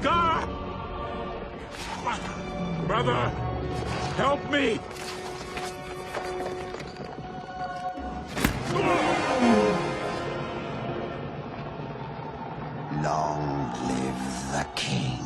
sky! Brother, help me! Long live the king.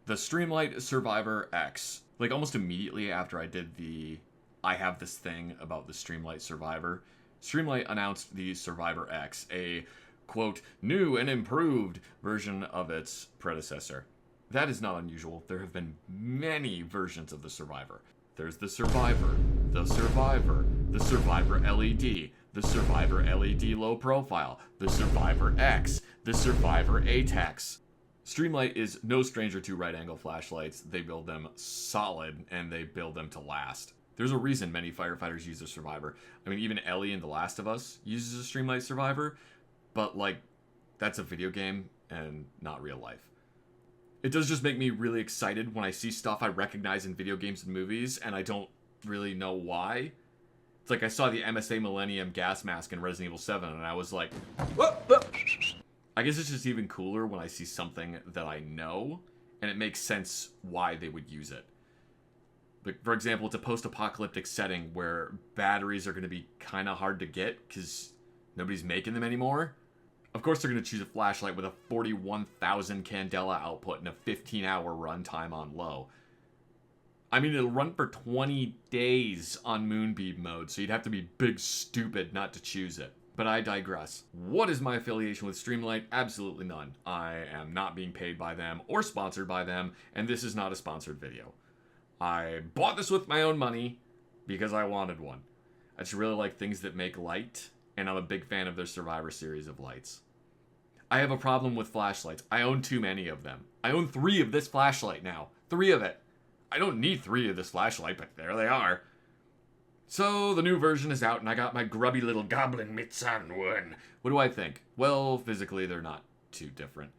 The Streamlight Survivor X. Like, almost immediately after I did the I have this thing about the Streamlight Survivor, Streamlight announced the Survivor X, a, quote, new and improved version of its predecessor. That is not unusual. There have been many versions of the Survivor. There's the Survivor, the Survivor, the Survivor LED, the Survivor LED Low Profile, the Survivor X, the Survivor ATEX. Streamlight is no stranger to right-angle flashlights. They build them solid, and they build them to last. There's a reason many firefighters use a Survivor. I mean, even Ellie in The Last of Us uses a Streamlight Survivor, but, like, that's a video game and not real life. It does just make me really excited when I see stuff I recognize in video games and movies, and I don't really know why. It's like I saw the MSA Millennium gas mask in Resident Evil 7, and I was like, whoop, whoop. I guess it's just even cooler when I see something that I know, and it makes sense why they would use it. Like, for example, it's a post-apocalyptic setting where batteries are going to be kind of hard to get because nobody's making them anymore. Of course they're going to choose a flashlight with a 41,000 candela output and a 15-hour runtime on low. I mean, it'll run for 20 days on Moonbeam mode, so you'd have to be big stupid not to choose it. But I digress. What is my affiliation with Streamlight? Absolutely none. I am not being paid by them or sponsored by them, and this is not a sponsored video. I bought this with my own money because I wanted one. I just really like things that make light, and I'm a big fan of their Survivor series of lights. I have a problem with flashlights. I own too many of them. I own 3 of this flashlight now. 3 of it. I don't need 3 of this flashlight, but there they are. So, the new version is out, and I got my grubby little goblin mitts on one. What do I think? Well, physically, they're not too different.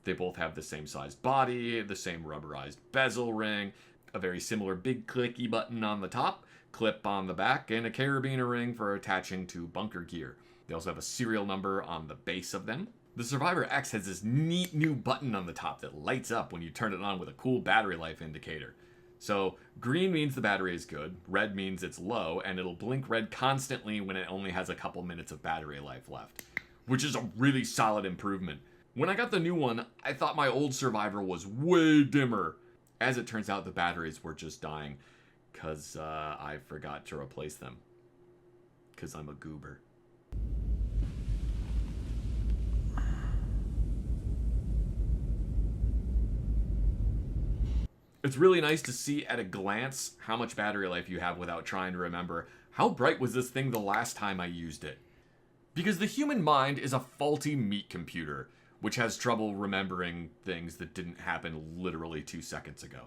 They both have the same sized body, the same rubberized bezel ring, a very similar big clicky button on the top, clip on the back, and a carabiner ring for attaching to bunker gear. They also have a serial number on the base of them. The Survivor X has this neat new button on the top that lights up when you turn it on with a cool battery life indicator. So, green means the battery is good, red means it's low, and it'll blink red constantly when it only has a couple minutes of battery life left. Which is a really solid improvement. When I got the new one, I thought my old Survivor was way dimmer. As it turns out, the batteries were just dying, because I forgot to replace them. Because I'm a goober. It's really nice to see at a glance how much battery life you have without trying to remember how bright was this thing the last time I used it. Because the human mind is a faulty meat computer, which has trouble remembering things that didn't happen literally 2 seconds ago.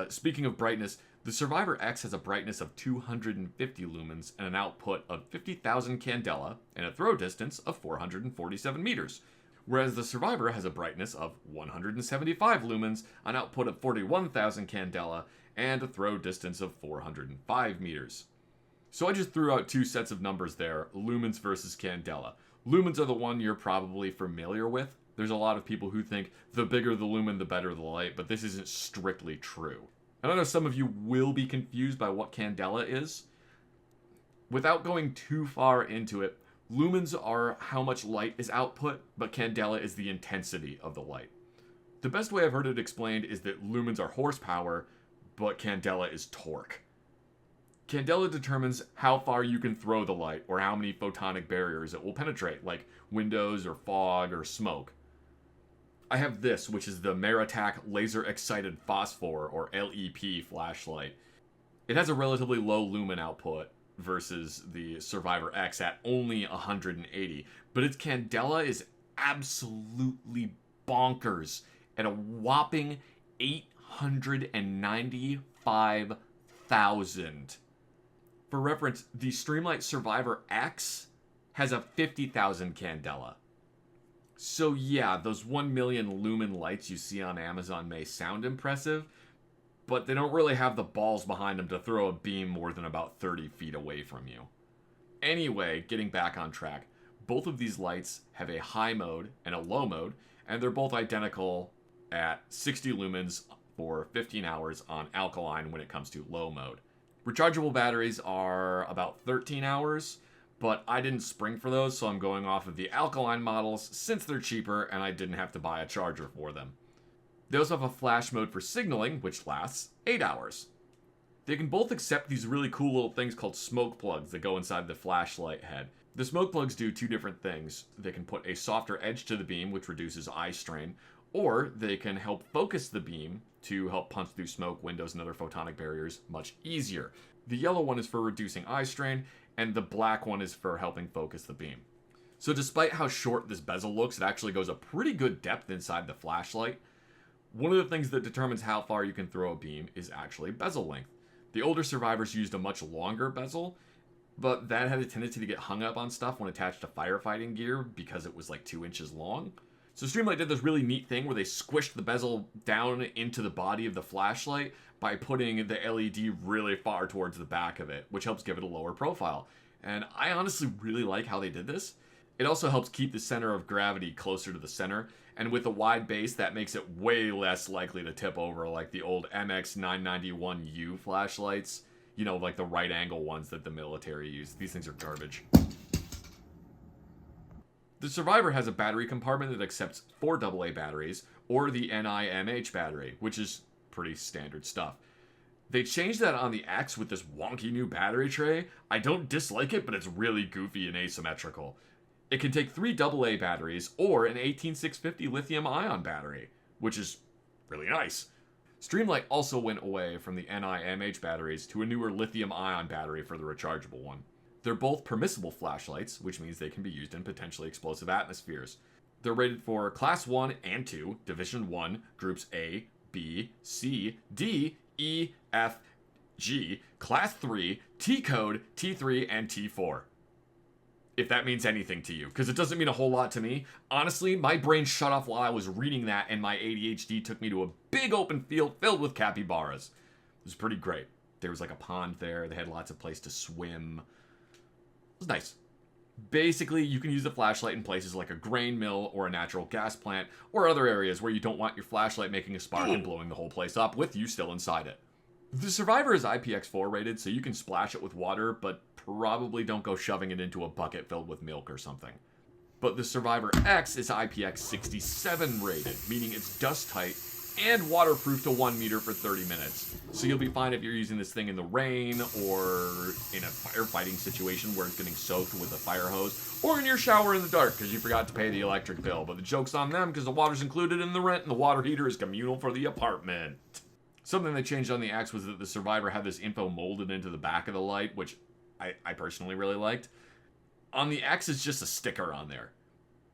Speaking of brightness, the Survivor X has a brightness of 250 lumens and an output of 50,000 candela and a throw distance of 447 meters. Whereas the Survivor has a brightness of 175 lumens, an output of 41,000 candela, and a throw distance of 405 meters. So I just threw out 2 sets of numbers there, lumens versus candela. Lumens are the one you're probably familiar with. There's a lot of people who think the bigger the lumen, the better the light, but this isn't strictly true. And I know some of you will be confused by what candela is. Without going too far into it, lumens are how much light is output, but candela is the intensity of the light. The best way I've heard it explained is that lumens are horsepower, but candela is torque. Candela determines how far you can throw the light, or how many photonic barriers it will penetrate, like windows or fog or smoke. I have this, which is the Meritac Laser Excited Phosphor, or LEP flashlight. It has a relatively low lumen output versus the Survivor X at only 180, but its candela is absolutely bonkers at a whopping 895,000. For reference, the Streamlight Survivor X has a 50,000 candela. So yeah, those 1 million lumen lights you see on Amazon may sound impressive, but they don't really have the balls behind them to throw a beam more than about 30 feet away from you. Anyway, getting back on track, both of these lights have a high mode and a low mode, and they're both identical at 60 lumens for 15 hours on alkaline when it comes to low mode. Rechargeable batteries are about 13 hours, but I didn't spring for those, so I'm going off of the alkaline models since they're cheaper and I didn't have to buy a charger for them. They also have a flash mode for signaling, which lasts 8 hours. They can both accept these really cool little things called smoke plugs that go inside the flashlight head. The smoke plugs do two different things. They can put a softer edge to the beam, which reduces eye strain, or they can help focus the beam to help punch through smoke, windows, and other photonic barriers much easier. The yellow one is for reducing eye strain, and the black one is for helping focus the beam. So despite how short this bezel looks, it actually goes a pretty good depth inside the flashlight. One of the things that determines how far you can throw a beam is actually bezel length. The older survivors used a much longer bezel, but that had a tendency to get hung up on stuff when attached to firefighting gear because it was like 2 inches long. So Streamlight did this really neat thing where they squished the bezel down into the body of the flashlight by putting the LED really far towards the back of it, which helps give it a lower profile. And I honestly really like how they did this. It also helps keep the center of gravity closer to the center, and with a wide base, that makes it way less likely to tip over like the old MX991U flashlights. You know, like the right angle ones that the military use. These things are garbage. The Survivor has a battery compartment that accepts 4 AA batteries, or the NIMH battery, which is pretty standard stuff. They changed that on the X with this wonky new battery tray. I don't dislike it, but it's really goofy and asymmetrical. It can take 3 AA batteries or an 18650 lithium-ion battery, which is really nice. Streamlight also went away from the NIMH batteries to a newer lithium-ion battery for the rechargeable one. They're both permissible flashlights, which means they can be used in potentially explosive atmospheres. They're rated for Class 1 and 2, Division 1, Groups A, B, C, D, E, F, G, Class 3, T-Code, T3, and T4. If that means anything to you, because it doesn't mean a whole lot to me. Honestly, my brain shut off while I was reading that, and my ADHD took me to a big open field filled with capybaras. It was pretty great. There was like a pond there. They had lots of place to swim. It was nice. Basically, you can use the flashlight in places like a grain mill or a natural gas plant, or other areas where you don't want your flashlight making a spark and blowing the whole place up with you still inside it. The Survivor is IPX4 rated, so you can splash it with water, but probably don't go shoving it into a bucket filled with milk or something. But the Survivor X is IPX67 rated, meaning it's dust tight and waterproof to 1 meter for 30 minutes. So you'll be fine if you're using this thing in the rain, or in a firefighting situation where it's getting soaked with a fire hose, or in your shower in the dark because you forgot to pay the electric bill. But the joke's on them because the water's included in the rent and the water heater is communal for the apartment. Something they changed on the X was that the Survivor had this info molded into the back of the light, which I personally really liked. On the X, it's just a sticker on there.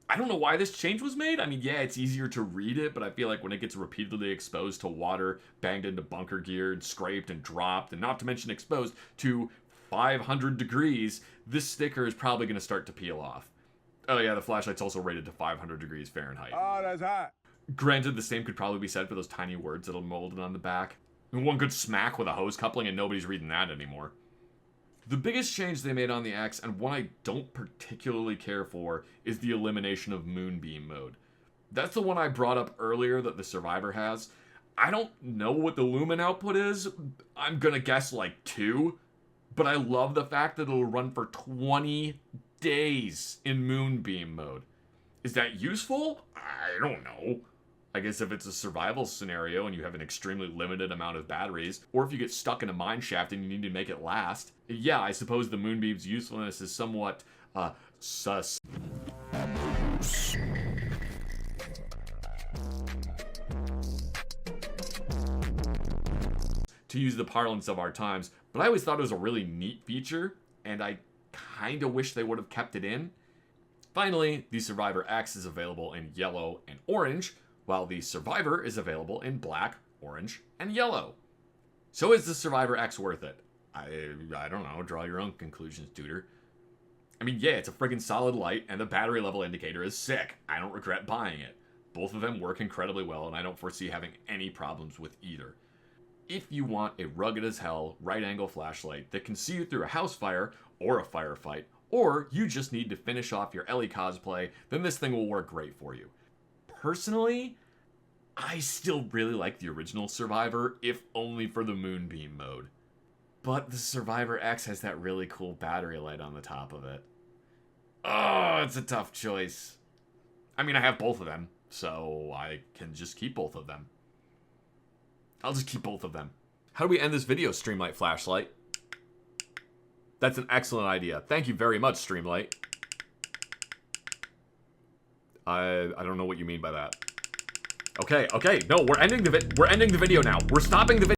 I don't know why this change was made. I mean, yeah, it's easier to read it, but I feel like when it gets repeatedly exposed to water, banged into bunker gear, and scraped and dropped, and not to mention exposed to 500 degrees, this sticker is probably going to start to peel off. Oh yeah, the flashlight's also rated to 500 degrees Fahrenheit. Oh, that's hot. Granted, the same could probably be said for those tiny words that are molded on the back. And one good smack with a hose coupling and nobody's reading that anymore. The biggest change they made on the X, and one I don't particularly care for, is the elimination of Moonbeam mode. That's the one I brought up earlier that the Survivor has. I don't know what the lumen output is. I'm gonna guess like 2. But I love the fact that it'll run for 20 days in Moonbeam mode. Is that useful? I don't know. I guess if it's a survival scenario and you have an extremely limited amount of batteries, or if you get stuck in a mine shaft and you need to make it last, yeah, I suppose the Moonbeam's usefulness is somewhat, sus. To use the parlance of our times, but I always thought it was a really neat feature, and I kinda wish they would have kept it in. Finally, the Survivor X is available in yellow and orange, while the Survivor is available in black, orange, and yellow. So is the Survivor X worth it? I don't know, draw your own conclusions, duder. I mean, yeah, it's a friggin' solid light, and the battery level indicator is sick. I don't regret buying it. Both of them work incredibly well, and I don't foresee having any problems with either. If you want a rugged as hell right angle flashlight that can see you through a house fire, or a firefight, or you just need to finish off your Ellie cosplay, then this thing will work great for you. Personally, I still really like the original Survivor, if only for the Moonbeam mode. But the Survivor X has that really cool battery light on the top of it. Oh, it's a tough choice. I mean, I have both of them, so I can just keep both of them. I'll just keep both of them. How do we end this video, Streamlight Flashlight? That's an excellent idea. Thank you very much, Streamlight. I don't know what you mean by that. Okay, no, we're ending the video now. We're stopping the video.